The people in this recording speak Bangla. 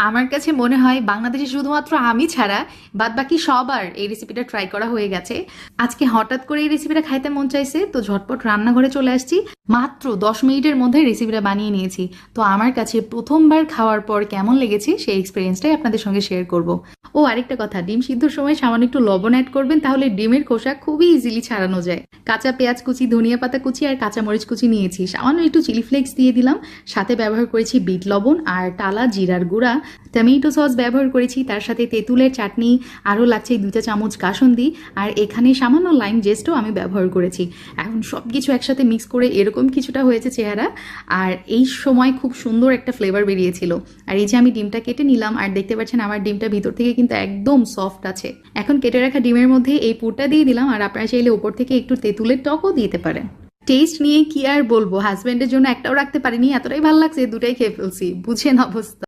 আমার কাছে মনে হয় বাংলাদেশে শুধুমাত্র আমি ছাড়া বাদবাকি সবার এই রেসিপিটা ট্রাই করা হয়ে গেছে। আজকে হঠাৎ করে এই রেসিপিটা খাইতে মন চাইছে, তো ঝটপট রান্নাঘরে চলে আসছি। মাত্র 10 মিনিটের মধ্যে রেসিপিটা বানিয়ে নিয়েছি। তো আমার কাছে প্রথমবার খাওয়ার পর কেমন লেগেছে সেই এক্সপিরিয়েন্সটাই আপনাদের সঙ্গে শেয়ার করব। ও আরেকটা কথা, ডিম সিদ্ধর সময় সামান্য একটু লবণ অ্যাড করবেন, তাহলে ডিমের খোসা খুবই ইজিলি ছাড়ানো যায়। কাঁচা পেঁয়াজ কুচি, ধনিয়া পাতা কুচি আর কাঁচা মরিচ কুচি নিয়েছি, সামান্য একটু চিলি ফ্লেক্স দিয়ে দিলাম, সাথে ব্যবহার করেছি বিট লবণ আর টালা জিরার গুঁড়া, টমেটো সস ব্যবহার করেছি, তার সাথে তেঁতুলের চাটনি, আরও লাগছে 2 চা চামচ কাসুন্দি, আর এখানে সামান্য লাইম জেস্টও আমি ব্যবহার করেছি। এখন সব কিছু একসাথে মিক্স করে এরকম কিছুটা হয়েছে চেহারা, আর এই সময় খুব সুন্দর একটা ফ্লেভার বেরিয়েছিল। আর এই যে আমি ডিমটা কেটে নিলাম, আর দেখতে পাচ্ছেন আমার ডিমটা ভিতর থেকে কিন্তু একদম সফট আছে। এখন কেটে রাখা ডিমের মধ্যে এই পুরটা দিয়ে দিলাম, আর আপনারা চাইলে উপর থেকে একটু তেঁতুলের টকও দিতে পারেন। টেস্ট নিয়ে কি আর বলবো, হাজব্যান্ডের জন্য একটাও রাখতে পারিনি, এতটাই ভালো লাগছে দুটাই খেয়ে ফেলছি, বুঝেন অবস্থা।